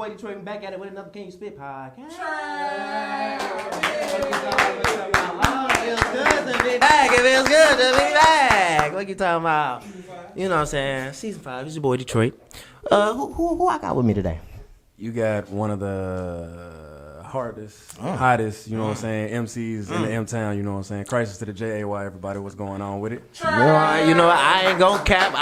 boy Detroit back at it with another Can You Spit podcast. It feels good to be back. What you talking about? You know what I'm saying? Season 5. It's your boy Detroit. Who I got with me today? You got one of the hottest, you know what I'm saying, MCs in the M-Town, you know what I'm saying. Krisiz to the Jay, everybody, what's going on with it? You know, I ain't gonna cap.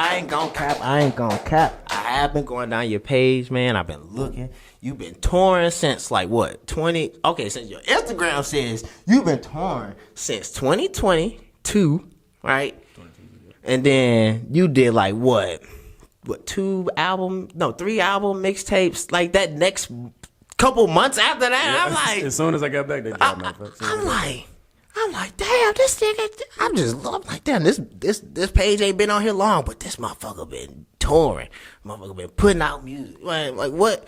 I have been going down your page, man. I've been looking. You've been touring since like what, 20? Okay, since your Instagram says you've been touring since 2022, right? And then you did like what 3 album mixtapes, like that next couple months after that. Yeah, I'm like, as soon as I got back, they dropped my fuck. I'm like, damn, this nigga. I'm like, damn, this page ain't been on here long, but this motherfucker been touring. Motherfucker been putting out music. Like what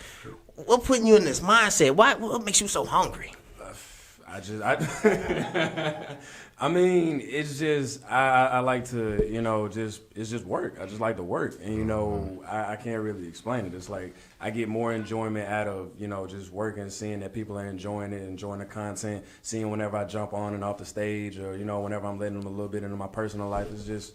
putting you in this mindset? What makes you so hungry? I mean, it's just I like to, you know, it's just work. I just like to work, and you know, I can't really explain it. It's like I get more enjoyment out of, you know, just working, seeing that people are enjoying it, enjoying the content, seeing whenever I jump on and off the stage, or you know, whenever I'm letting them a little bit into my personal life. That's just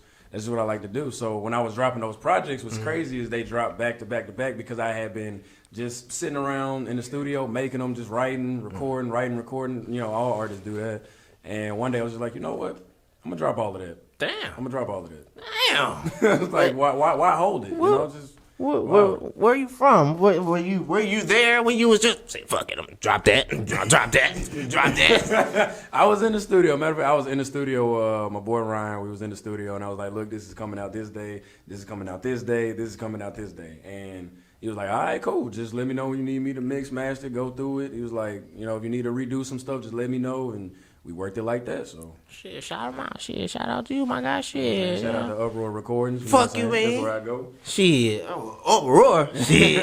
what I like to do. So when I was dropping those projects, what's crazy is they dropped back to back to back because I had been just sitting around in the studio making them, just writing, recording. You know, all artists do that. And one day I was just like, you know what? I'm gonna drop all of that. Damn. I'm gonna drop all of that. Damn. It's like, why hold it? You know, just. Where are you from? Were you there when you was just say fuck it? I'm gonna drop that. I was in the studio. Matter of fact, I was in the studio. My boy Ryan, we was in the studio, and I was like, look, this is coming out this day. This is coming out this day. This is coming out this day. And he was like, all right, cool. Just let me know when you need me to mix, master, go through it. He was like, you know, if you need to redo some stuff, just let me know. And we worked it like that, so. Shit, shout him out. Shit, shout out to you, my guy. Shit. Shout out to Uproar Recordings. Fuck you, man. That's where I go. Shit. Uproar. Shit.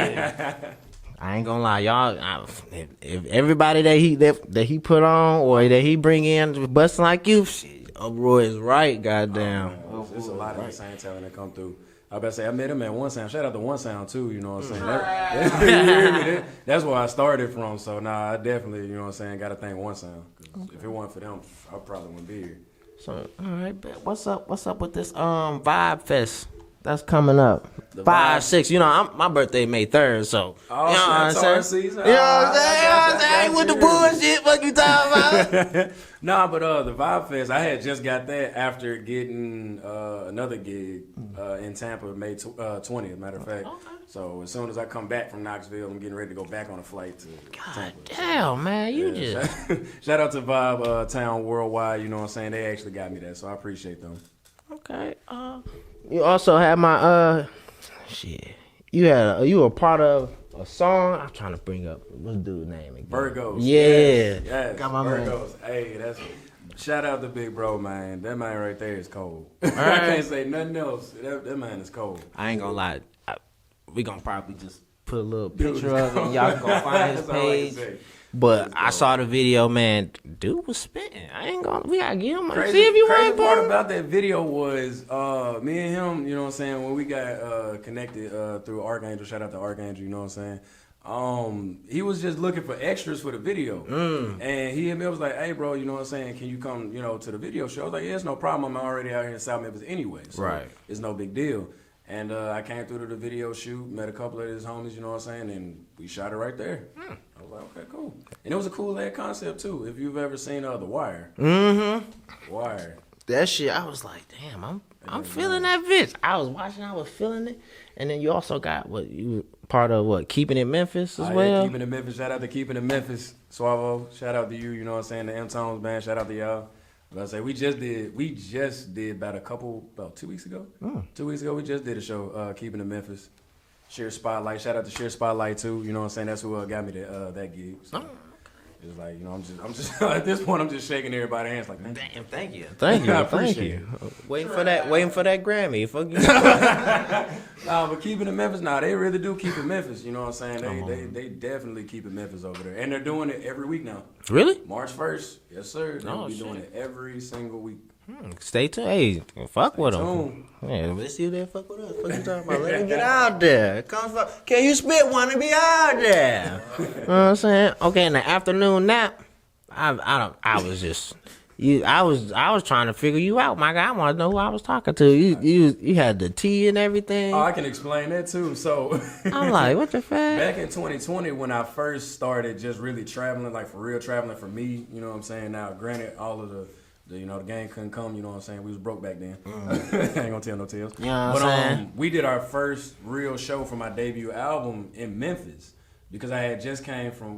I ain't gonna lie, y'all. If everybody that he put on or that he bring in busting like you, shit, Uproar is right, goddamn. There's a lot of insane talent that come through. I about to say, I met him at One Sound. Shout out to One Sound, too, you know what I'm saying? That's where I started from. So, I definitely, you know what I'm saying, got to thank One Sound. If it wasn't for them, I probably wouldn't be here. So, all right, bet. What's up with this Vibe Fest that's coming up? 5, 6. You know, my birthday May 3rd, so. You know what I'm saying? You know what I'm saying? With the bullshit, fuck you talking about? Nah, but the Vibe Fest, I had just got that after getting another gig in Tampa May 20th, matter of fact. Okay. So as soon as I come back from Knoxville, I'm getting ready to go back on a flight to Tampa. Damn, man, you just... Shout out to Vibe Town Worldwide, you know what I'm saying? They actually got me that, so I appreciate them. Okay. You also had my... Shit. You were part of a song. I'm trying to bring up what's the dude's name again? Virgos. Yeah. Yes. Got my Virgos. Man. Hey, that's shout out to Big Bro, man. That man right there is cold. Right. I can't say nothing else. That man is cold. I ain't gonna lie. We gonna probably just put a little picture of it and y'all can go find his page. But I saw the video, man. Dude was spitting. I ain't gonna. We gotta get him. See if you want. Crazy part about that video was me and him. You know what I'm saying? When we got connected through Archangel, shout out to Archangel. You know what I'm saying? He was just looking for extras for the video, and he and me was like, "Hey, bro, you know what I'm saying? Can you come, you know, to the video show?" I was like, "Yeah, it's no problem. I'm already out here in South Memphis anyway, so right. It's no big deal." And I came through to the video shoot, met a couple of his homies, you know what I'm saying, and we shot it right there. I was like, okay, cool. And it was a cool ad concept too. If you've ever seen The Wire, Wire. That shit, I was like, damn, I'm feeling that bitch. I was watching, I was feeling it, and then you also got you part of Keeping It Memphis as well. Yeah, Keeping It Memphis. Shout out to Keeping It Memphis, Suavo. Shout out to you. You know what I'm saying, the M-Tones band. Shout out to y'all. But I say we just did about 2 weeks ago. 2 weeks ago, we just did a show, Keeping It Memphis. Sheer Spotlight. Shout out to Sheer Spotlight too. You know what I'm saying? That's who got me that gig. So. It's like, you know, I'm just at this point, I'm just shaking everybody's hands like, man. Damn, thank you. I appreciate it. Waiting for that Grammy. Fuck you. But Keeping It Memphis, they really do keep it Memphis. You know what I'm saying? They definitely keep it Memphis over there, and they're doing it every week now. Really? March 1st, yes sir. They'll be doing it every single week. Stay tuned. Hey, fuck with them. Yeah, let's see if they fuck with us. What you talking about? Let them get out there. Come fuck. Can you spit one and be out there? You know what I'm saying? Okay, in the afternoon nap, I was trying to figure you out, my guy. I want to know who I was talking to. You had the tea and everything. Oh, I can explain that too. So I'm like, what the fuck? Back in 2020, when I first started just really traveling, like for real traveling for me, you know what I'm saying? Now, granted, all of the gang couldn't come, you know what I'm saying? We was broke back then. I ain't gonna tell no tales. You know what I'm saying? We did our first real show for my debut album in Memphis because I just came from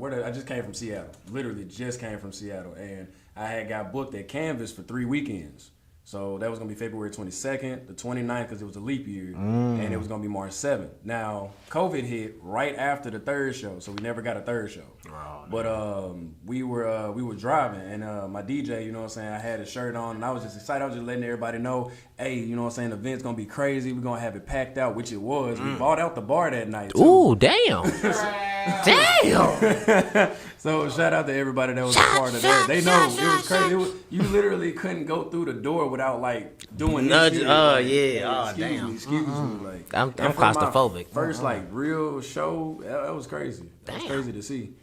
Seattle. Literally just came from Seattle, and I had got booked at Canvas for 3 weekends. So that was going to be February 22nd, the 29th, because it was a leap year, and it was going to be March 7th. Now, COVID hit right after the third show, so we never got a third show. Oh, but we were driving, and my DJ, you know what I'm saying, I had his shirt on, and I was just excited. I was just letting everybody know, hey, you know what I'm saying, the event's going to be crazy. We're going to have it packed out, which it was. We bought out the bar that night, too. Ooh, damn. Damn. So shout out to everybody that was a part of that. They know it was crazy. You literally couldn't go through the door without like doing this. Excuse me. Like I'm claustrophobic. First like real show, that was crazy. That was crazy to see.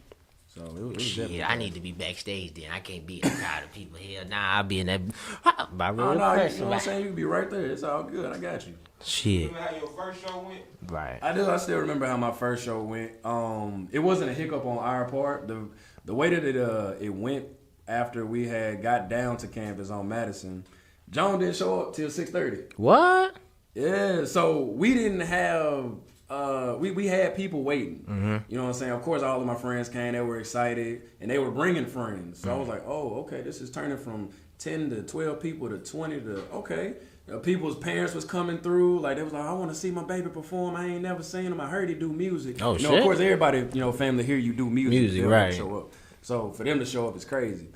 So it was shit, I need to be backstage then. I can't be in the crowd of people here. Nah, I'll be in that. You know what I'm saying? You can be right there. It's all good. I got you. Shit. Remember how your first show went? Right. I do. I still remember how my first show went. It wasn't a hiccup on our part. The way that it went after we had got down to Campus on Madison, John didn't show up till 6:30. What? Yeah. So we didn't have. We had people waiting. Mm-hmm. You know what I'm saying? Of course, all of my friends came. They were excited, and they were bringing friends. So I was like, oh, okay, this is turning from 10 to 12 people to 20 to okay. People's parents was coming through. Like, they was like, I want to see my baby perform. I ain't never seen him. I heard he do music. Oh, shit. Shit. Of course, everybody, family here, you do music. Right. Show up. So for them to show up is crazy.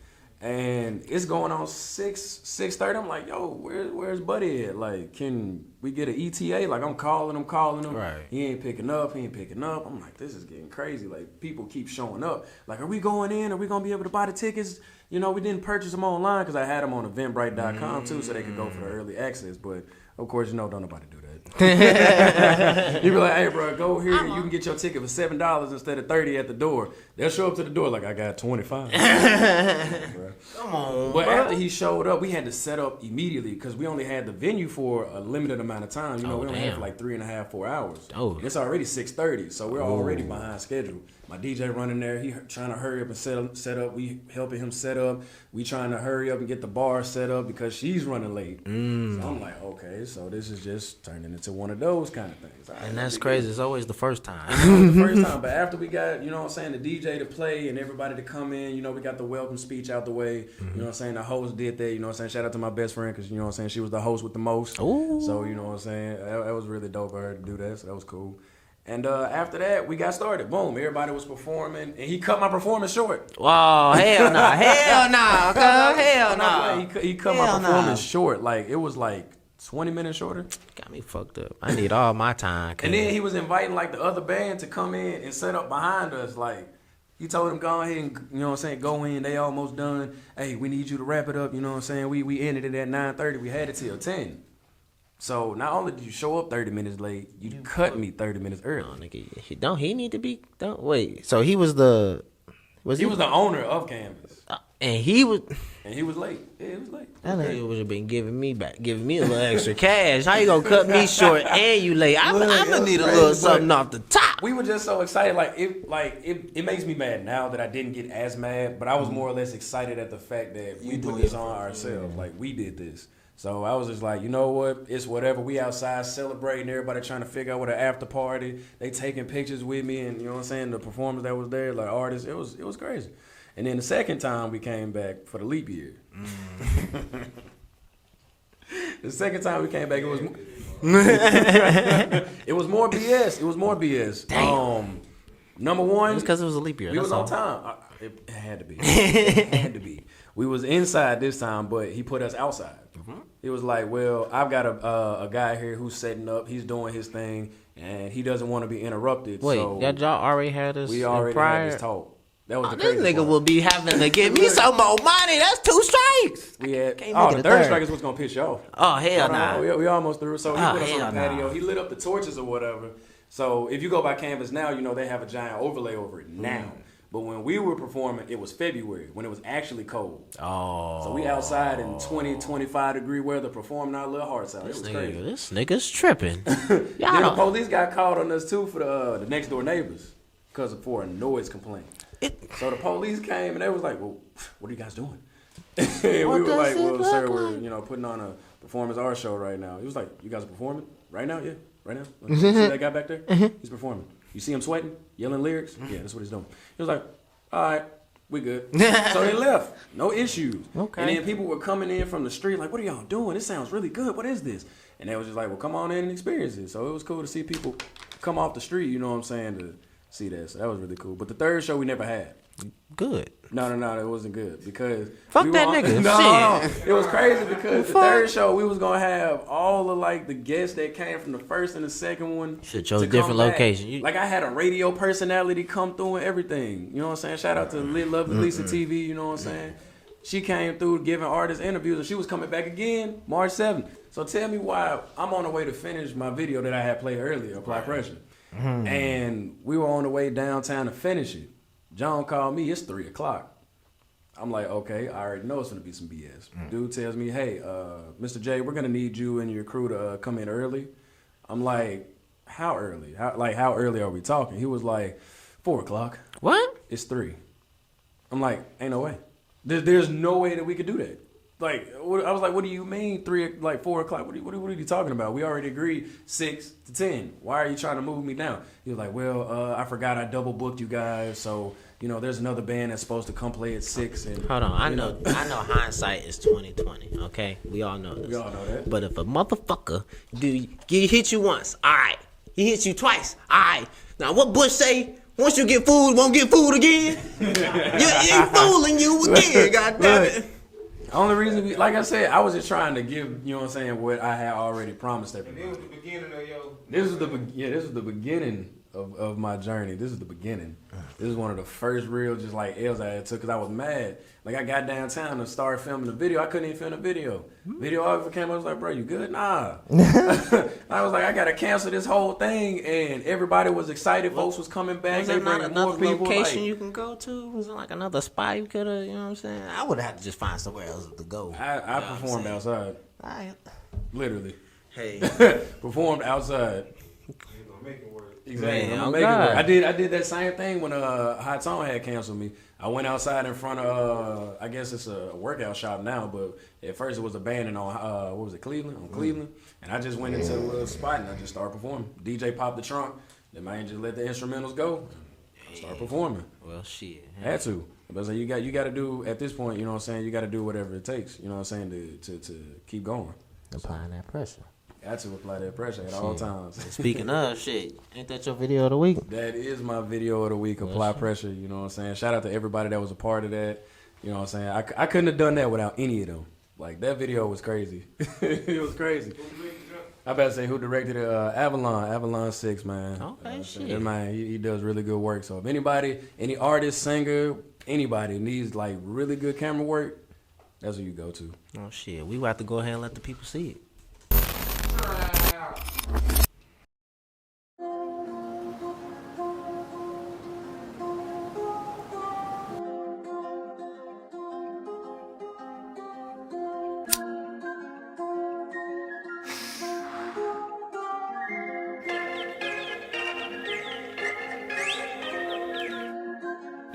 And it's going on 6:30. I'm like, yo, where's Buddy at? Like, can we get an ETA? Like, I'm calling him. Right. He ain't picking up. I'm like, this is getting crazy. Like, people keep showing up. Like, are we going in? Are we going to be able to buy the tickets? We didn't purchase them online because I had them on Eventbrite.com too, so they could go for the early access. But, of course, don't nobody do that. You be like, hey, bro, go here. You can get your ticket for $7 instead of $30 at the door. They'll show up to the door like, I got 25. Come on, but after he showed up, we had to set up immediately because we only had the venue for a limited amount of time. We only had for like 3.5, 4 hours. Oh. And it's already 6:30, so we're already behind schedule. My DJ running there, he trying to hurry up and set up. We helping him set up. We trying to hurry up and get the bar set up because she's running late. So I'm like, okay, so this is just turning into one of those kind of things. And that's crazy. It's always the first time. But after we got, the DJ to play and everybody to come in, we got the welcome speech out the way. You know what I'm saying? The host did that, shout out to my best friend because, she was the host with the most. Ooh. So, you know what I'm saying? That was really dope of her to do that, so that was cool. And after that, we got started. Boom, everybody was performing, and he cut my performance short. Oh, hell no. Hell no. Hell no. He cut my performance short. Like, it was like 20 minutes shorter. Got me fucked up. I need all my time. And then he was inviting, like, the other band to come in and set up behind us. Like, he told them, go ahead and, go in. They almost done. Hey, we need you to wrap it up. You know what I'm saying? We ended it at 9:30. We had it till 10. So not only did you show up 30 minutes late, you cut me 30 minutes early. Oh, nigga, he need to be? Don't wait. So he was the he was the owner of Canvas, and he was late. Yeah, he was late. That nigga would have been giving me a little extra cash. How you gonna cut me short and you late? I'm gonna need a little something off the top. We were just so excited. It makes me mad now that I didn't get as mad, but I was more or less excited at the fact that we put this on ourselves. Like, we did this. So I was just like, you know what? It's whatever. We outside celebrating. Everybody trying to figure out what an after party. They taking pictures with me, and you know what I'm saying. The performers that was there, like artists, it was crazy. And then the second time we came back for the leap year. The second time we came back, it was it was more BS. It was more BS. Damn. Number one, because it was a leap year. We was on time. It had to be. It had to be. We was inside this time, but he put us outside. Mm-hmm. It was like, well, I've got a guy here who's setting up. He's doing his thing, and he doesn't want to be interrupted. Wait, so that y'all already had this? We already had this talk. That was the This crazy nigga part. will be having to give me some more money. That's 2 strikes. We had Can't make it the a third third. strike is what's gonna piss you off. Oh, hell nah. We almost through. So he Oh, put us on the hell patio. nah. He lit up the torches or whatever. So if you go by Canvas now, you know they have a giant overlay over it now. But when we were performing, it was February when it was actually cold. Oh. So we outside in 20, 25 degree weather performing our little hearts out. It was crazy. This nigga's tripping. Then the police got called on us too for the next door neighbors for a noise complaint. So the police came and they was like, "Well, what are you guys doing?" And we were like, "Well, sir, we're putting on a performance art show right now." He was like, "You guys are performing right now? Yeah, right now. You see that guy back there? He's performing. You see him sweating, yelling lyrics? Yeah, that's what he's doing." He was like, "All right, we good." So they left, no issues. Okay. And then people were coming in from the street like, "What are y'all doing? This sounds really good. What is this?" And they was just like, "Well, come on in and experience it." So it was cool to see people come off the street. You know what I'm saying? To see that. So that was really cool. But the third show we never had. Good. No, it wasn't good because Fuck that nigga. No, it was crazy because the third show we was gonna have all of like the guests that came from the first and the second one. Should chose a different location. Like I had a radio personality come through and everything. You know what I'm saying? Shout out to Lovely Lisa TV. You know what I'm saying? She came through giving artists interviews and she was coming back again March 7th. So tell me why I'm on the way to finish my video that I had played earlier, Apply Pressure. And we were on the way downtown to finish it. John called me, it's 3 o'clock. I'm like, okay, I already know it's gonna be some BS. Dude tells me, hey, Mr. J, we're gonna need you and your crew to come in early. I'm like, how early? How early are we talking? He was like, 4 o'clock. What? It's 3. I'm like, ain't no way. There's no way that we could do that. Like, I was like, what do you mean 4 o'clock? What are you talking about? We already agreed 6 to 10. Why are you trying to move me down? He was like, well, I forgot I double booked you guys. So, there's another band that's supposed to come play at 6. And, hold on, I know hindsight is 20/20. Okay, we all know this. We all know that. But if a motherfucker he hit you once, all right. He hit you twice, all right. Now what Bush say? Once you get fooled, won't get fooled again. You fooling you again. God damn it. Only reason, like I said, I was just trying to give, what I had already promised everybody. And it was the beginning of your... This was the beginning of my journey. This is the beginning. This is one of the first real just like L's I had took because I was mad. Like I got downtown to start filming the video. I couldn't even film the video. Videographer came up, I was like, bro, you good? Nah. I was like, I gotta cancel this whole thing, and everybody was excited. Folks was coming back. Was They there not bringing another more people. location you can go to? Was there like another spot you could have, you know what I'm saying? I would have had to just find somewhere else to go. I performed outside. Alright. Literally. Hey. Performed outside. You're gonna make it work. Exactly. Man, I'm oh gonna make it God. work. I did that same thing when Hot Tone had canceled me. I went outside in front of I guess it's a workout shop now, but at first it was abandoned on what was it, Cleveland? On Cleveland. And I just went into a little spot and I just started performing. DJ popped the trunk. Then man just let the instrumentals go. Start performing. Well, shit. Had to. But so you got to do at this point, you know what I'm saying, you got to do whatever it takes, you know what I'm saying, to keep going. Applying that pressure. Got to apply that pressure at all times. Speaking of shit, ain't that your video of the week? That is my video of the week, Apply Pressure, you know what I'm saying? Shout out to everybody that was a part of that, you know what I'm saying? I couldn't have done that without any of them. Like, that video was crazy. It was crazy. I better say who directed it, Avalon 6, man. Okay, shit. That man, he does really good work. So if anybody, any artist, singer, anybody needs like really good camera work, that's who you go to. Oh, shit. We about to go ahead and let the people see it.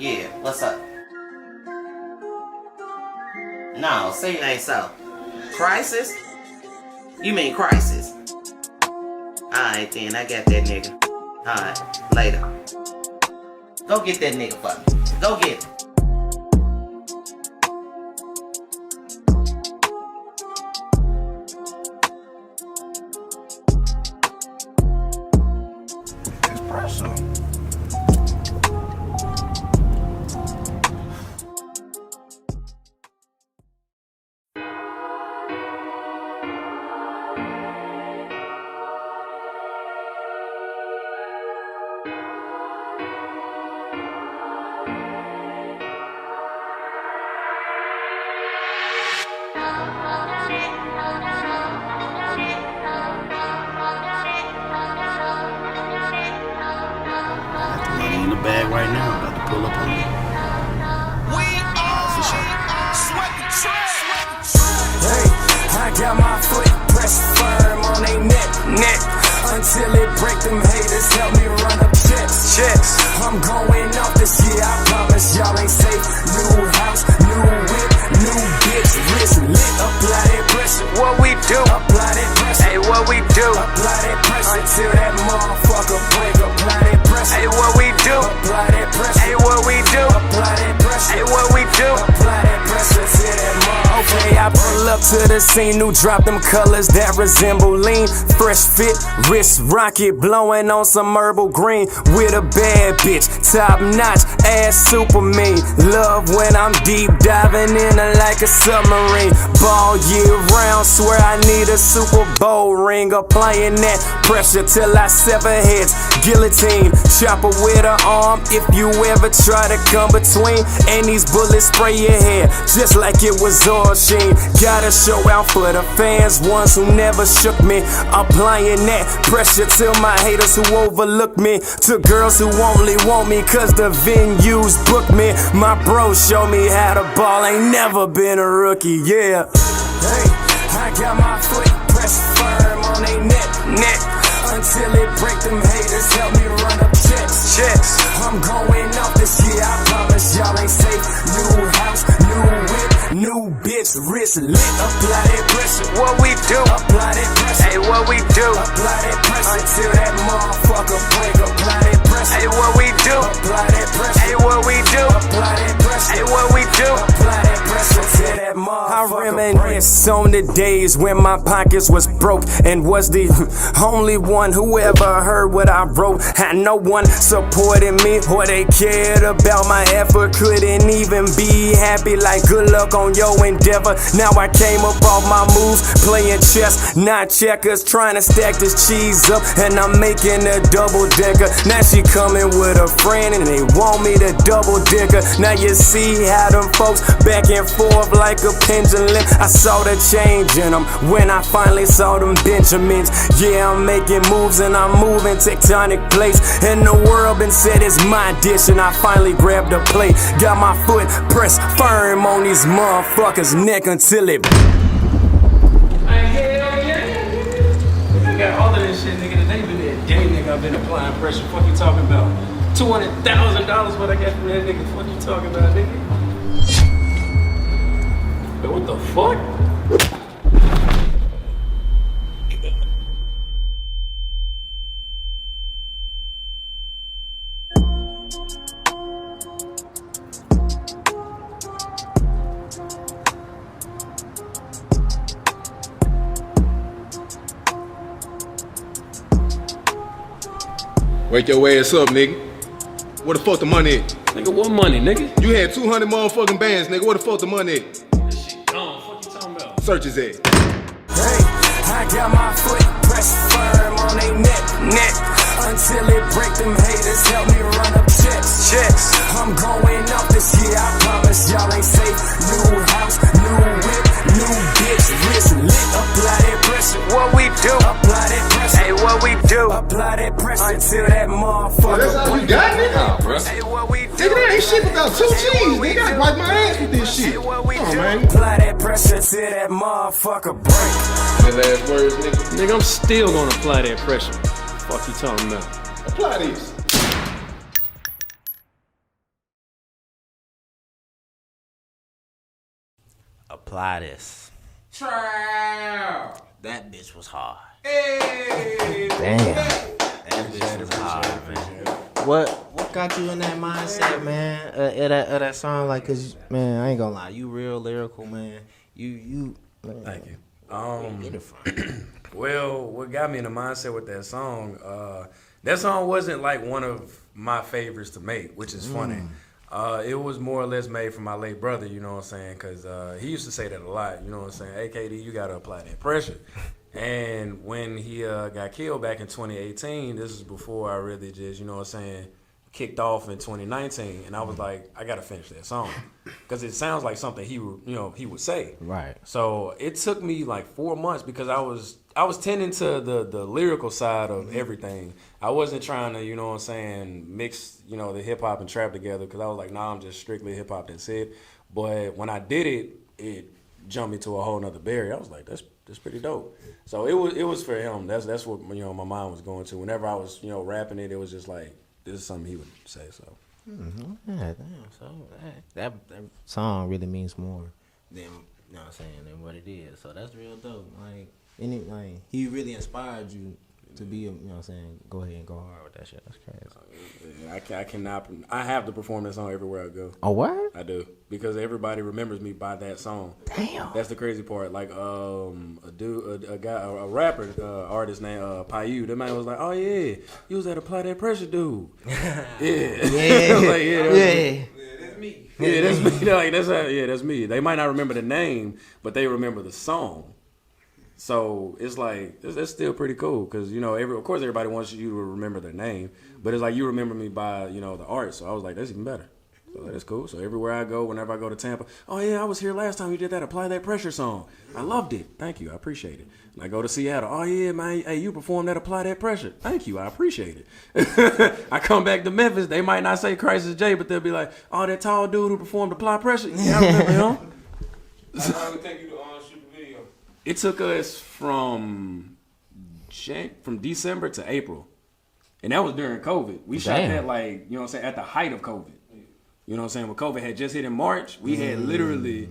Yeah, what's up? No, say it ain't so. Crisis? You mean crisis? Alright then, I got that nigga. Alright, later. Go get that nigga for me. Go get him. the bag right now. I'm about to pull up on you. For sure. Hey, I got my foot pressed firm on they neck. Until it break, them haters help me run up checks. I'm going off this year, I promise y'all ain't safe. New house, new whip, new bitch, wrist lit. Apply that pressure. What we do? Apply that pressure. Hey, what we do? Apply that pressure until that motherfucker break. Apply that pressure. Hey, what we do? Apply that pressure. Hey, what we do? Apply that pressure. Hey, what we do? Apply that pressure till that motherfucker. Okay, I pull up to the scene, new drop them colors that resemble lean. Fresh fit, wrist rocket, blowing on some herbal green. With a bad bitch, top notch, ass super mean. Love when I'm deep diving in her like a submarine. Ball year round, swear I need a Super Bowl ring. Applying that pressure till I sever heads. Guillotine, chopper with her arm if you ever try to come between. And these bullets spray your hair just like it was all sheen. Gotta show out for the fans, ones who never shook me. Applying that pressure till my haters who overlook me. To girls who only want me cause the venues book me. My bro show me how to ball, ain't never been a rookie, yeah. Hey, I got my foot pressed firm on they neck. Until it break, them haters help me run up checks. I'm going off this year, I promise y'all ain't safe. New house, new whip, new bitch, wrist lit. Apply that pressure. What we do? Apply that pressure. Hey, what we do? Apply that pressure until that motherfucker break. Apply that pressure. Hey, what we do? Apply that pressure. Hey, what we do? Apply that pressure. Hey, what we do? Apply that pressure till that motherfucker break. I reminisce on the days when my pockets was broke and was the only one who ever heard what I wrote. Had no one supporting me or they cared about my effort. Couldn't even be happy like good luck on your endeavor. Now I came up off my moves, playing chess, not checkers, trying to stack this cheese up, and I'm making a double decker. Now she coming with a friend and they want me to double dicker. Now you see how them folks back and forth like a pendulum. I saw the change in them when I finally saw them Benjamins. Yeah, I'm making moves and I'm moving tectonic plates. And the world been said it's my dish and I finally grabbed a plate. Got my foot pressed firm on these motherfuckers' neck until it. Hell yeah. I got all of this shit, nigga. Today been that day, nigga. I've been applying pressure. Fuck you talking about? $200,000 what I got from that nigga. Fuck you talking about, nigga? But what the fuck? Wake your ass up, nigga. Where the fuck the money at? Nigga, what money, nigga? You had 200 motherfucking bands, nigga. Where the fuck the money at? This shit gone. Fuck you talking about? Search his ass. Hey, I got my foot pressed firm on they neck. Until it break, them haters help me run up checks. I'm going off this year, I promise y'all ain't safe. New house, new whip, new bitch, wrist lit. Apply that pressure. What we do? Apply that pressure. Hey, what we do? Apply that pressure until that motherfucker. That's all you got, nigga? Nah, bro. Hey, what we do? Nigga, that ain't shit without 2 G's, nigga. I wipe my ass with this shit. Come on, man. Apply that pressure till that motherfucker break. The last words, nigga. Nigga, I'm still gonna apply that pressure. Fuck you talking about? Apply these. Apply this. Trial. That bitch was hard. Hey. Damn. That bitch was hard, man. What got you in that mindset, man? Of that song, like, cause man, I ain't gonna lie, you real lyrical, man. You. Man, Thank you. where you get it from? Well, what got me in the mindset with that song wasn't like one of my favorites to make, which is funny. It was more or less made for my late brother, you know what I'm saying? Because he used to say that a lot, you know what I'm saying? Hey, KD, you got to apply that pressure. And when he got killed back in 2018, this is before I really just, you know what I'm saying, kicked off in 2019. And I was like, I got to finish that song. Because it sounds like something he would say. Right. So it took me like 4 months because I was tending to the lyrical side of everything. I wasn't trying to, you know what I'm saying, mix, you know, the hip hop and trap together because I was like, nah, I'm just strictly hip hop, that's it. But when I did it, it jumped me to a whole nother barrier. I was like, that's pretty dope. So it was for him. That's what, you know, my mind was going to. Whenever I was, you know, rapping it, it was just like, this is something he would say. So Yeah, damn. So that song really means more than, you know what I'm saying, than what it is. So that's real dope. Like he really inspired you to be, you know what I'm saying, go ahead and go hard with that shit. That's crazy. I cannot. I have to perform that song everywhere I go. Oh, what? I do, because everybody remembers me by that song. Damn. That's the crazy part. Like a rapper, artist named Payu. That man was like, oh yeah, you was that Apply That Pressure dude. Yeah. Yeah. I was like, yeah. That's me. Yeah, that's me. Like that's me. They might not remember the name, but they remember the song. So it's like that's still pretty cool because, you know, of course everybody wants you to remember their name, but it's like you remember me by, you know, the art. So I was like, that's even better. So that's cool. So everywhere I go, whenever I go to Tampa, oh yeah, I was here last time you did that Apply That Pressure song. I loved it. Thank you. I appreciate it. And I go to Seattle. Oh yeah, man. Hey, you performed that Apply That Pressure. Thank you. I appreciate it. I come back to Memphis. They might not say Krisiz Jay, but they'll be like, oh, that tall dude who performed Apply Pressure. Yeah, I remember him. How long did it take you to shoot the video? It took us from December to April. And that was during COVID. We shot that like, you know what I'm saying, at the height of COVID. You know what I'm saying? When COVID had just hit in March, we had literally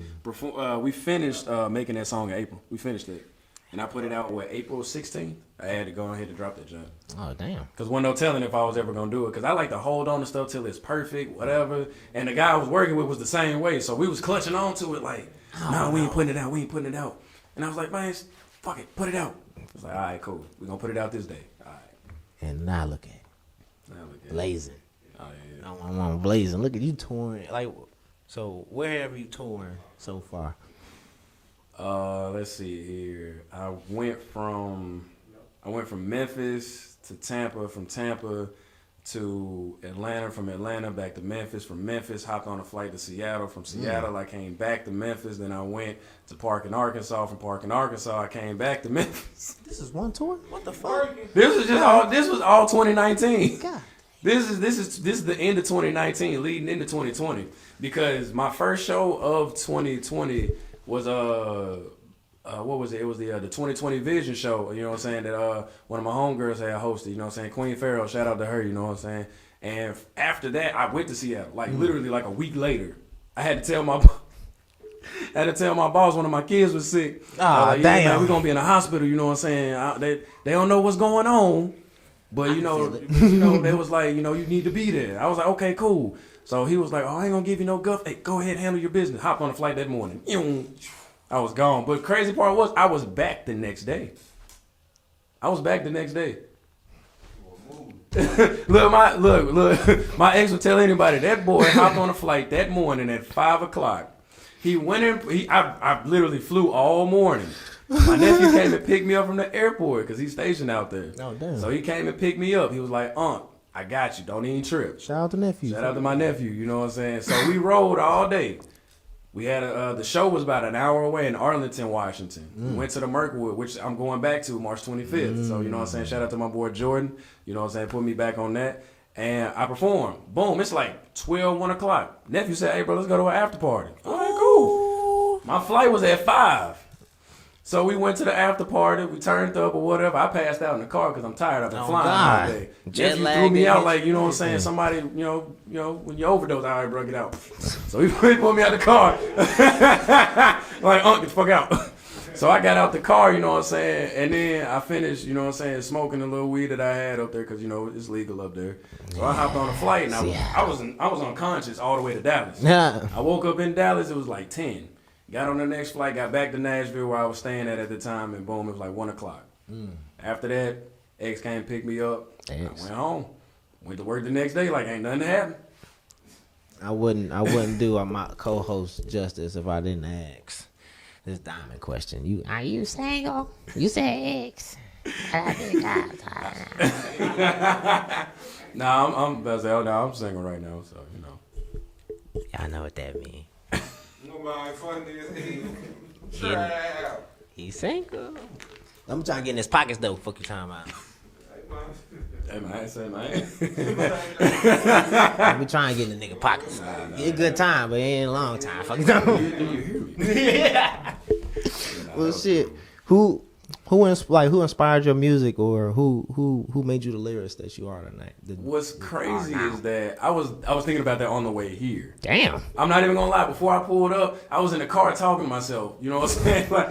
we finished making that song in April. We finished it. And I put it out, April 16th? I had to go ahead and drop that jump. Oh, damn. Because wasn't no telling if I was ever going to do it. Because I like to hold on to stuff till it's perfect, whatever. And the guy I was working with was the same way. So we was clutching on to it like, no, we ain't putting it out. We ain't putting it out. And I was like, man, fuck it. Put it out. I was like, all right, cool. We're going to put it out this day. All right. And now look at it. Blazing. Oh, yeah. I'm blazing. Look at you touring. Like, so where have you toured so far? Let's see here. I went from Memphis to Tampa, from Tampa to Atlanta, from Atlanta back to Memphis, from Memphis hopped on a flight to Seattle, from Seattle I came back to Memphis, then I went to Park in Arkansas, from Park in Arkansas I came back to Memphis. This is one tour? What the fuck? This was all 2019. God. This is the end of 2019, leading into 2020, because my first show of 2020 was what was it? It was the 2020 Vision show. You know what I'm saying? That one of my homegirls had hosted. You know what I'm saying? Queen Farrell, shout out to her. You know what I'm saying? And after that, I went to Seattle. Like literally, like a week later, I had to tell my boss one of my kids was sick. Damn. Man, we're gonna be in the hospital. You know what I'm saying? They don't know what's going on. But you know, they was like, you know, you need to be there. I was like, okay, cool. So he was like, oh, I ain't gonna give you no guff. Hey, go ahead, handle your business. Hop on the flight that morning. I was gone. But crazy part was I was back the next day. Look, my ex would tell anybody that boy hopped on a flight that morning at 5:00. He went in. I literally flew all morning. My nephew came and picked me up from the airport because he's stationed out there. Oh, damn. So he came and picked me up. He was like, I got you. Don't even trip. Shout out to nephew. Shout out to my nephew. You know what I'm saying? So we rode all day. We had the show was about an hour away in Arlington, Washington. We went to the Merkwood, which I'm going back to March 25th. So, you know what I'm saying? Shout out to my boy Jordan. You know what I'm saying? Put me back on that. And I performed. Boom. It's like 12, 1 o'clock. Nephew said, hey, bro, let's go to an after party. All right, cool. My flight was at 5. So we went to the after party. We turned up or whatever. I passed out in the car because I'm tired. I've been flying all day. Jet Nephew lag threw me out and- like, you know what I'm saying? Somebody, you know, when you overdose, all right, bro, get out. So he put me out the car. Like, get the fuck out. So I got out the car, you know what I'm saying? And then I finished, you know what I'm saying, smoking a little weed that I had up there because, you know, it's legal up there. So I hopped on a flight and I was unconscious all the way to Dallas. Yeah. I woke up in Dallas, it was like 10. Got on the next flight, got back to Nashville where I was staying at the time, and boom, it was like 1 o'clock. After that, ex came and picked me up. I went home. Went to work the next day like ain't nothing happened. I wouldn't do my co-host justice if I didn't ask this diamond question. Are you single? You said ex. I'm single right now, so you know. Y'all know what that means. Nobody funny as hell. He's single. I'm trying to get in his pockets though. Fuck you talking about. Hey man, say man. We trying to get in the nigga pockets. It's a good time, but it ain't a long time. Fuck you talking about. Yeah. Well, shit. Who inspired your music, or who made you the lyricist that you are tonight? What's crazy is that I was thinking about that on the way here. Damn. I'm not even gonna lie. Before I pulled up, I was in the car talking to myself. You know what I'm saying? Like,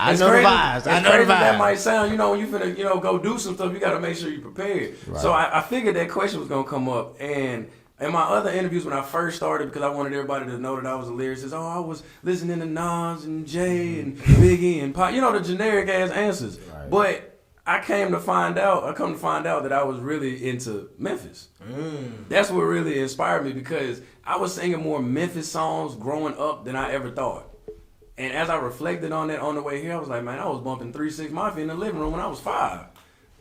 I know the vibes. I know the vibes. That might sound, when you finna, go do some stuff, you gotta make sure you're prepared. Right. So I figured that question was gonna come up, and in my other interviews when I first started, because I wanted everybody to know that I was a lyricist, I was listening to Nas and Jay and Biggie and Pop, the generic ass answers. Right. But I come to find out that I was really into Memphis. That's what really inspired me, because I was singing more Memphis songs growing up than I ever thought. And as I reflected on that on the way here, I was like, man, I was bumping 3 6 Mafia in the living room when I was 5.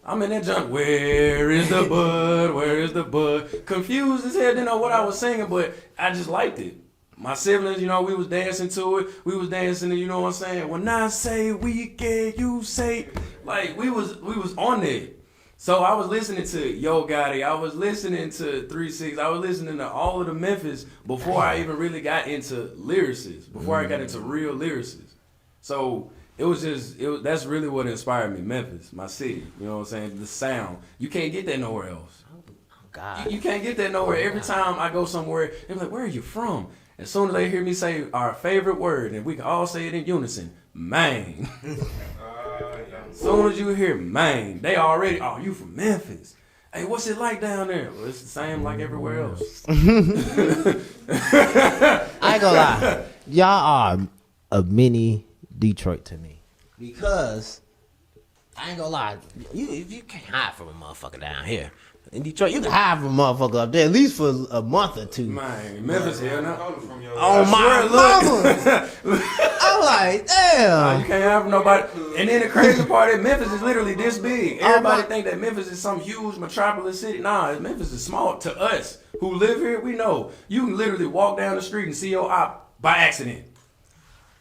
I'm in that junk. Where is the bud? Where is the bud? Confused as hell, didn't know what I was singing, but I just liked it. My siblings, we was dancing to it. We was dancing to, you know what I'm saying? When I say weekend, you say, like, we was on there. So I was listening to Yo Gotti. I was listening to 3 6. I was listening to all of the Memphis before I even really got into lyricists, before I got into real lyricists. So that's really what inspired me. Memphis, my city. You know what I'm saying? The sound. You can't get that nowhere else. Oh God. You can't get that nowhere. Every time I go somewhere, they're like, where are you from? As soon as they hear me say our favorite word, and we can all say it in unison, man. As soon as you hear man, they already, you from Memphis. Hey, what's it like down there? Well, it's the same like everywhere else. I ain't gonna lie. Y'all are a mini Detroit to me, because I ain't gonna lie, if you can't hide from a motherfucker down here in Detroit, you can hide from a motherfucker up there at least for a month or two. Man, Memphis here now. Oh my mama! I'm like, damn. You can't hide from nobody. And then the crazy part is Memphis is literally this big. Everybody think that Memphis is some huge metropolis city. Nah, Memphis is small. To us who live here, we know you can literally walk down the street and see your op by accident.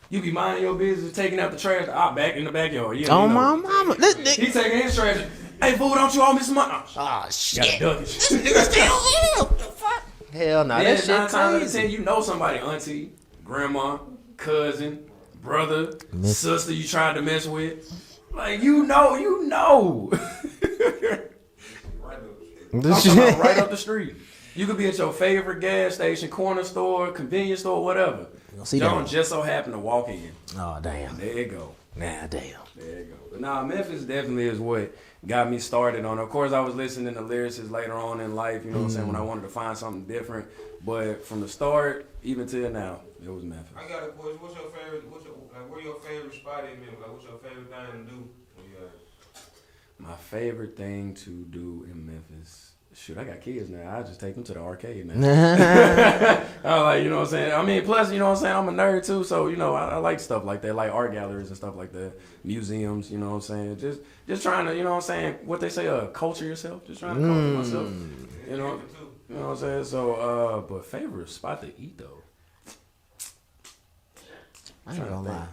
You be minding your business, taking out the trash, back in the backyard. My mama. This nigga. He taking his trash. Hey, fool, don't you owe me some money? Oh, shit. Gotta duck it. This nigga still here. Hell no. That shit 9 times out of crazy. 10, you know somebody, auntie, grandma, cousin, brother, sister you tried to mess with. Like, you know. I'm talking about right up the street. You could be at your favorite gas station, corner store, convenience store, whatever. Don't just so happen to walk in. Oh, damn. There you go. Nah, damn. There you go. But Memphis definitely is what got me started on it. Of course, I was listening to lyricists later on in life, you know what I'm saying, when I wanted to find something different. But from the start, even till now, it was Memphis. I got a question. What's your favorite, where your favorite spot in Memphis? Like, what's your favorite thing to do when you My favorite thing to do in Memphis. Shoot, I got kids now. I just take them to the arcade now. I like, you know what I'm saying? I mean, plus, you know what I'm saying? I'm a nerd too, so, I like stuff like that, like art galleries and stuff like that, museums, you know what I'm saying? Just trying to, you know what I'm saying? What they say, culture yourself. Just trying to culture myself. You know what I'm saying? So, but favorite spot to eat though. I ain't gonna lie.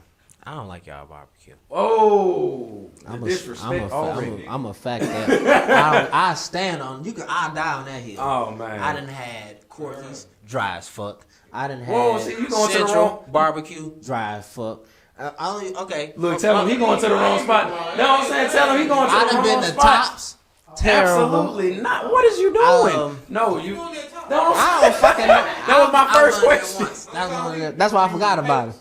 I don't like y'all barbecue. Oh, I'm a fact that I stand on. I'll die on that hill. Oh man, I done had Corky's dry as fuck. I done had you going Central to the wrong barbecue dry as fuck. Okay. Look, tell him he going to the wrong spot. Know what I'm saying? Tell him he going to the wrong spot. I done been to Tops. Terrible. Absolutely not. What is you doing? No, you. I don't fucking know. That was my first question. That's why I forgot about it.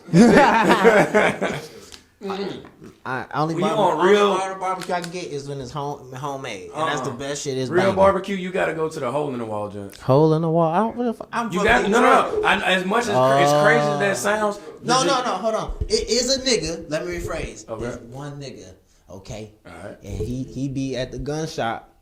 Only barbecue I can get is when it's homemade, and that's the best shit. Is real banging. Barbecue. You got to go to the hole in the wall joint. Hole in the wall. I don't really. You got no. As much as crazy as that sounds. No. Hold on. It is a nigga. Let me rephrase. Okay. It's one nigga. Okay. All right. And he be at the gun shop,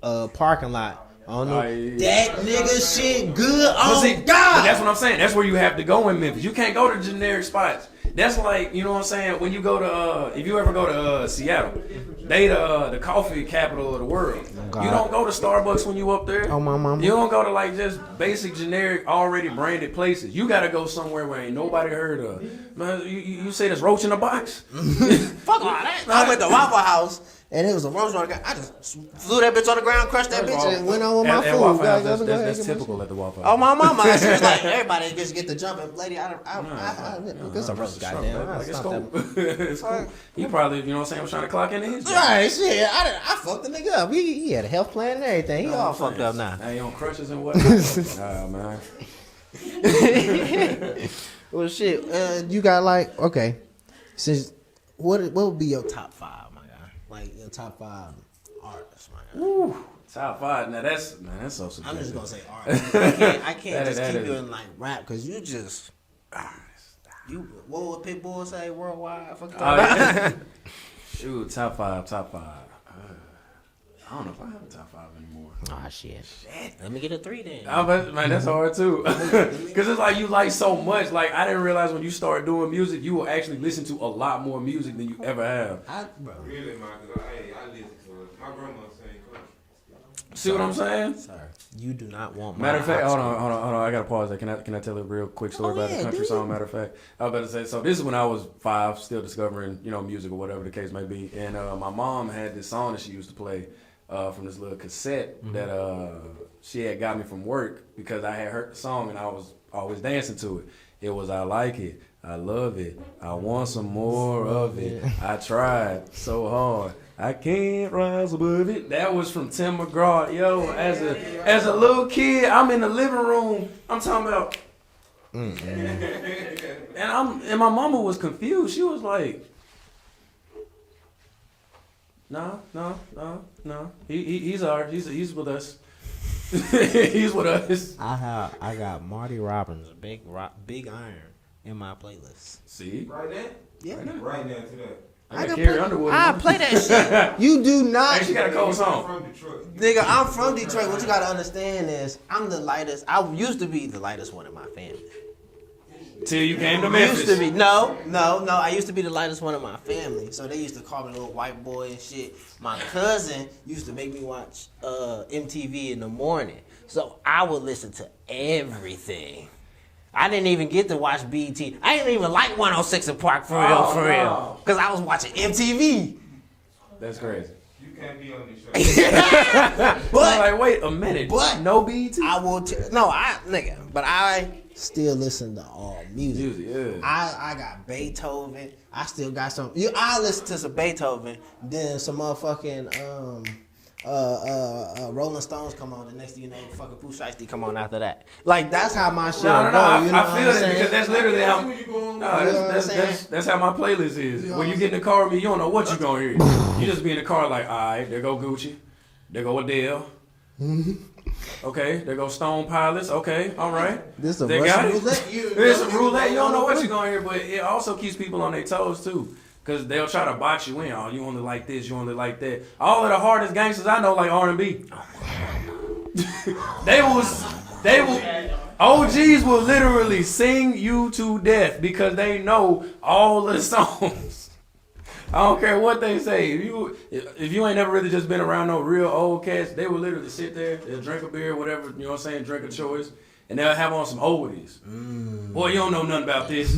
parking lot. Oh no, yeah. That nigga shit good. Oh God. But that's what I'm saying. That's where you have to go in Memphis. You can't go to generic spots. That's like, you know what I'm saying? When you go to, if you ever go to Seattle, they the coffee capital of the world. You don't go to Starbucks when you up there. Oh, my mama. You don't go to like just basic, generic, already branded places. You gotta go somewhere where ain't nobody heard of. Man, you say this roach in a box? Fuck all that. I went to Waffle House. And it was a roast on the ground. I just threw that bitch on the ground, crushed that bitch, and went on with my food. Waffle House, that's typical at the Waffle House. Oh, my mama. She was like, everybody just get the jumping. Lady, it's a roast, goddamn. Like, it's cool. It's cool. He probably, you know what I'm saying, was trying to clock into his job. Right, shit. I fucked the nigga up. He had a health plan and everything. He all fucked up now. Now he on crutches and whatnot. Man. Well, shit. You got like, okay. Since what would be your top 5? Like your top 5 artists, man. Ooh, top 5. Now that's so subjective. I'm just gonna say artists. I can't just keep doing like rap because you just what would Pitbull say worldwide? Shoot, top 5. I don't know if I have a top 5 anymore. Oh shit. Let me get a 3 then. Man, that's hard too. Because it's like you like so much. Like I didn't realize when you start doing music, you will actually listen to a lot more music than you ever have. Really, man, because I listen to it. My grandma sang country. See what I'm saying? Sir, you do not want my Matter of fact, hold on. I gotta pause there. Can I tell a real quick story about the country song? Matter of fact, I was about to say. So this is when I was 5, still discovering music or whatever the case may be. And my mom had this song that she used to play. From this little cassette that she had got me from work because I had heard the song and I was always dancing to it. It was I like it, I love it, I want some more of it. I tried so hard, I can't rise above it. That was from Tim McGraw. Yo, as a little kid, I'm in the living room. I'm talking about, and my mama was confused. She was like, No. He's with us. He's with us. I got Marty Robbins, Big Iron in my playlist. See? Right now? Yeah. Right now to that. I got Carrie Underwood. I play that shit. You do not. Hey, she got a cold I'm song. from Detroit. Nigga, I'm from Detroit. What you gotta understand is I'm the lightest. I used to be the lightest one in my family. Till you came to Memphis. Used to be no. I used to be the lightest one in my family, so they used to call me little white boy and shit. My cousin used to make me watch MTV in the morning, so I would listen to everything. I didn't even get to watch BET. I didn't even like 106 in Park for real, because I was watching MTV. That's crazy. You can't be on this show. But like, wait a minute. But no BET. I will. But I still listen to all music. Yeah. I got Beethoven. I still got some. I listen to some Beethoven. Then some motherfucking Rolling Stones come on. The next thing you know, fucking Pooh Shiesty come on after that. Like that's how my shit go. I You know feel that saying? because that's literally how. That's how my playlist is. When you get in the car with me, you don't know what you're gonna hear. You just be in the car like, all right, there go Gucci, there go Adele. Okay, there go Stone Pilots. Okay, all right. This is a they got it. roulette. There's some roulette. You don't know what you're gonna hear, but it also keeps people on their toes too, because they'll try to box you in. Oh, you only like this, you only like that. All of the hardest gangsters I know like R&B. They will. OGs will literally sing you to death because they know all of the songs. I don't care what they say. If you ain't never really just been around no real old cats, they will literally sit there, they'll drink a beer, whatever, you know what I'm saying, drink a choice, and they'll have on some oldies. Boy, you don't know nothing about this.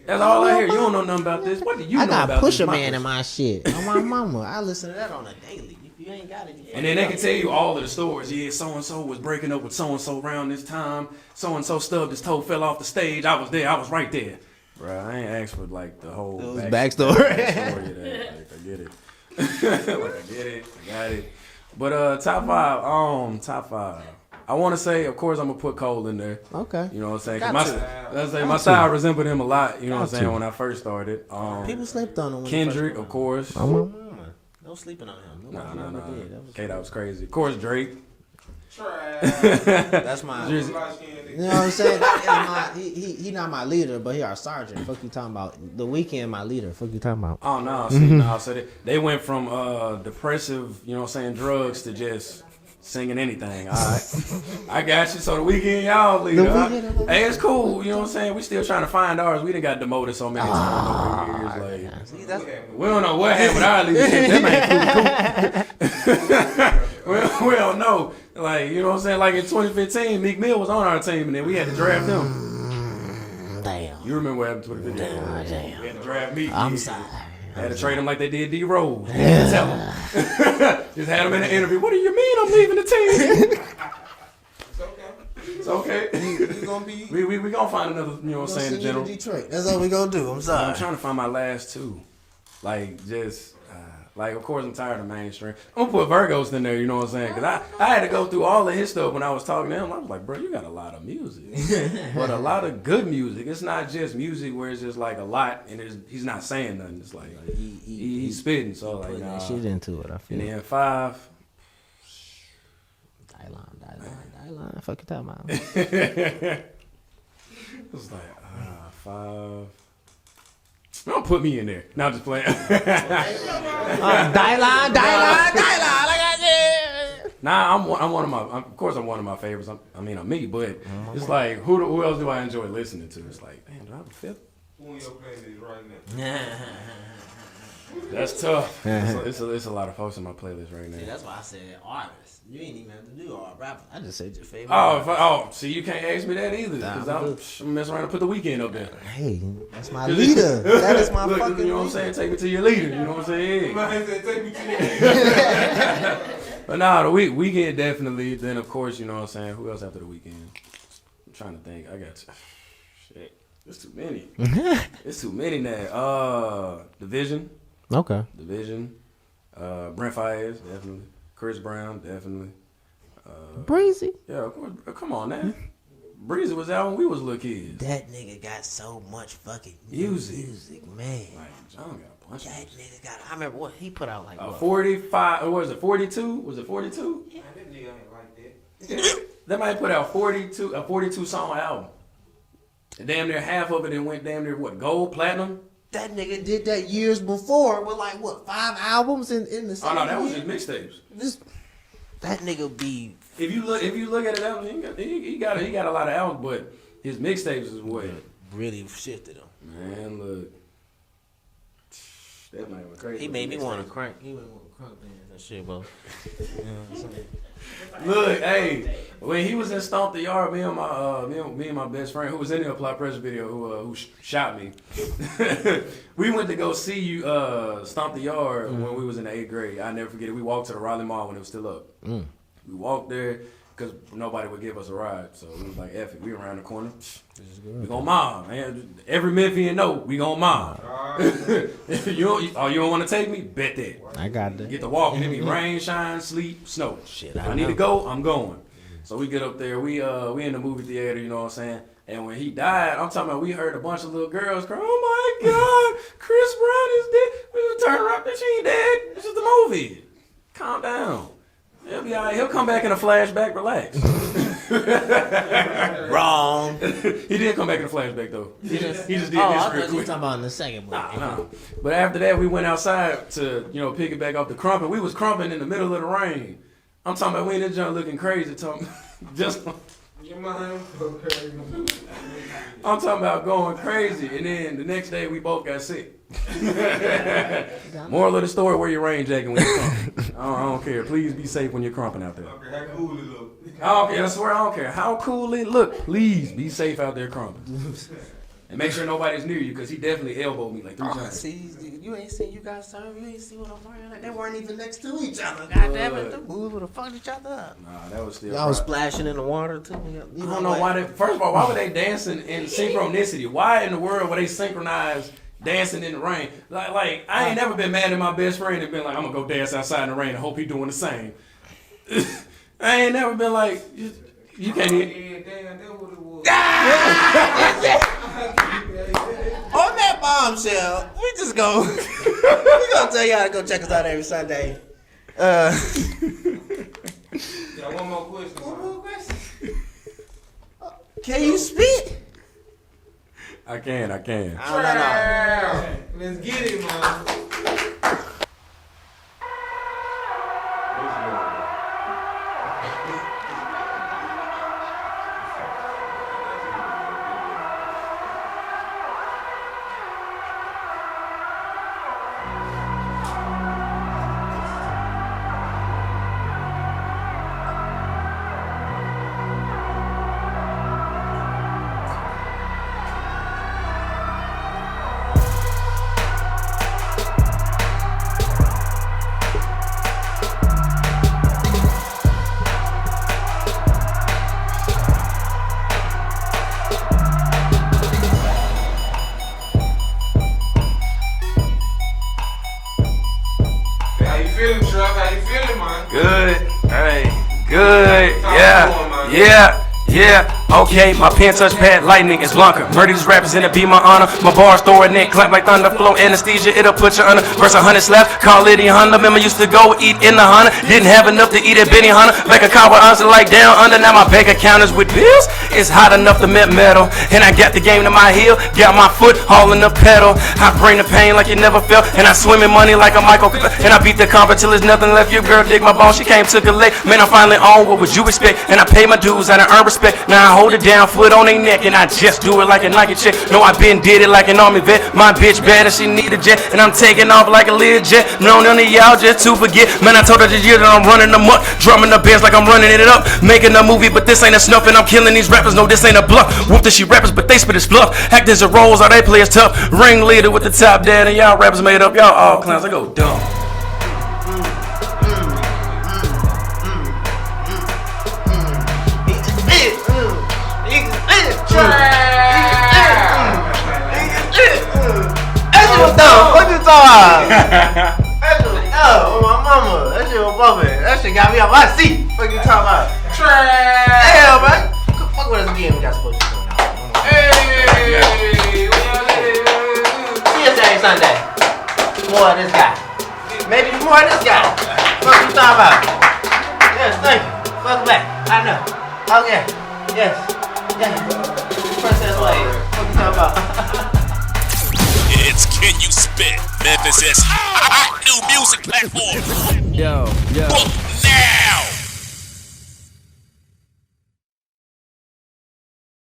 That's all I hear. You don't know nothing about this. What do you know about this? I got Pusha Man in my shit. On my mama. I listen to that on a daily. If you ain't got it, and then they can tell you all of the stories. Yeah, so-and-so was breaking up with so-and-so around this time. So-and-so stubbed his toe, fell off the stage. I was there. I was right there. Bro, I ain't asked for like the whole backstory. I get it. I got it. But top five. I want to say, of course, I'm gonna put Cole in there. Okay. You know what I'm saying? My style resembled him a lot. You know what I'm saying? When I first started. People slept on him. Kendrick, of course. No sleeping on him. Nah. That was crazy. Of course, Drake. That's my. You know what I'm saying? He not my leader, but he our sergeant. Fuck you talking about? The Weeknd, my leader. Fuck you talking about? Oh no, see, so they went from depressive, you know what I'm saying, drugs to just singing anything. All right, I got you. So the weekend, y'all lead. Hey, it's cool. You know what I'm saying? We still trying to find ours. We done got demoted so many times over the years. Like, we don't know what happened with our leadership. That man we don't know. Like, you know what I'm saying? Like in 2015, Meek Mill was on our team, and then we had to draft him. Damn. You remember what happened in 2015? Damn. We had to draft Meek. I'm sorry. Had to trade him like they did D Rose. Tell him. Just had him in the interview. What do you mean I'm leaving the team? It's okay. You gonna be? We gonna find another. You know what I'm saying? In general. Detroit. That's all we gonna do. I'm sorry. I'm trying to find my last two. Like just. Like, of course, I'm tired of mainstream. I'm gonna put Virgos in there, you know what I'm saying? Because I had to go through all of his stuff when I was talking to him. I was like, bro, you got a lot of music. But a lot of good music. It's not just music where it's just like a lot and he's not saying nothing. It's like he's spitting. So, like, that shit into it, I feel. And then 5. Dylan. Fuck it, time out. It was like, 5. Don't put me in there. Now I'm just playing. Dylan. Like I said. Nah, I'm one of my. Of course, I'm one of my favorites. I'm me, but it's like who else do I enjoy listening to? It's like, man, do I have a fifth? Who in your playlist right now? That's tough. It's a lot of folks in my playlist right now. See, that's why I said artists. You ain't even have to do all rappers. I just said your favorite. See, you can't ask me that either because I'm messing around and put the weekend up there. Hey, that's my leader. That is my Look, fucking. You know what I'm saying? Take me to your leader. You know what I'm saying? Man said, take me to your leader. But nah, the weekend definitely. Then of course, you know what I'm saying. Who else after the weekend? I'm trying to think. I got shit. There's too many. It's too many now. Division. Okay. Division. Brent Fayez, definitely. Chris Brown, definitely. Breezy. Yeah, of course. Come on now. Breezy was out when we was little kids. That nigga got so much fucking music, man. Like John got a bunch. That nigga got. I remember what he put out like. 45. Or was it 42? Was it 42? Yeah, that nigga ain't like that. That might put out 42 a 42 song album. And damn near half of it and went damn near gold, platinum. That nigga did that years before with like 5 albums in the same. Oh no, that was just mixtapes. That nigga be. If you look at it, he got a lot of albums, but his mixtapes is what really shifted him. Man, look, that man went crazy. He made me want to crank. He went with crunk bands and shit, bro. You know what I'm saying? Look, hey, when he was in Stomp the Yard, me and my best friend, who was in the Apply Pressure video, who shot me, we went to go see you Stomp the Yard when we was in the 8th grade. I never forget it. We walked to the Raleigh Mall when it was still up. We walked there because nobody would give us a ride, so we was like, F it, we around the corner. We gonna mob, man. Every Memphian know we gonna mob. You don't want to take me? Bet that. I got that. Get to walking. It be rain, shine, sleep, snow. Shit, I need to go. I'm going. So we get up there. We in the movie theater. You know what I'm saying? And when he died, I'm talking about we heard a bunch of little girls cry. Oh my God, Chris Brown is dead. We was turning around. She ain't dead. It's just a movie. Calm down. He'll be all right. He'll come back in a flashback. Relax. Wrong. He did come back in a flashback though. He just did this I real thought you quick. talking about in the second movie. Nah. But after that, we went outside to pick it back off the crumping. We was crumping in the middle of the rain. I'm talking about we in this joint looking crazy. Just. Your mind so crazy. I'm talking about going crazy, and then the next day we both got sick. Moral of the story: wear your rain jacket when you're crumping. I don't care. Please be safe when you're crumping out there. Okay, how cool it look? I don't care. I swear I don't care how cool it look. Please be safe out there crumping, and make sure nobody's near you because he definitely elbowed me like 3 times. See, you ain't seen you guys serve. You ain't see what I'm wearing. Like, they weren't even next to each other. Goddamn it, them boys would have fucked each other up. Nah, that was still. Y'all was splashing in the water too. I don't know why. First of all, why were they dancing in synchronicity? Why in the world were they synchronized dancing in the rain? Like I ain't never been mad at my best friend and been like, I'm gonna go dance outside in the rain and hope he doing the same. I ain't never been like, you can't. Yeah, damn, that what it was. On that bombshell, we just go. We gonna tell y'all to go check us out every Sunday. Yeah, one more question. Can you spit? I can. I don't know. Let's get it, man. How you feeling, Truck? How you feeling, man? Good. Hey, good. Yeah. Okay, my pen touch pad, lightning is Blanca. Murder these rappers and it be my honor. My bars throw a neck, clap like thunder, flow anesthesia, it'll put you under. Verse 100 slap, call it Honda. Remember used to go eat in the Honda. Didn't have enough to eat at Benny Hunter. Make a car with answer like down under. Now my bank account is with bills. It's hot enough to mint metal. And I got the game to my heel, got my foot all in the pedal. I bring the pain like you never felt. And I swim in money like a Michael. And I beat the combat till there's nothing left. Your girl dig my bone, she came to collect. Man, I'm finally on, what would you expect? And I pay my dues and I earn respect. Now I hold it down, foot on their neck, and I just do it like a Nike check. No, I been did it like an army vet. My bitch bad and she need a jet, and I'm taking off like a lead jet. No, none of y'all just to forget. Man, I told her this year that I'm running them up, drumming the bands like I'm running it up, making a movie, but this ain't a snuff, and I'm killing these rappers. No, this ain't a bluff. Whoop the she rappers, but they spit his fluff. Actors are roles, all they play is tough. Ringleader with the top dad, and y'all rappers made up. Y'all all clowns. I go dumb. What you talking about? That shit was dumb. My mama. That shit was bumping. That shit got me off my seat. What you talking about? Hell, man. Fuck with us again. We got supposed to do now. Hey. See us every Sunday. More of this guy. Maybe more of this guy. What you talking about? Yes, thank you. Fuck back. I know. Okay. Yes. Princess Wade. What you talking about? It's Can You Spit, Memphis' hot new music platform. Yo.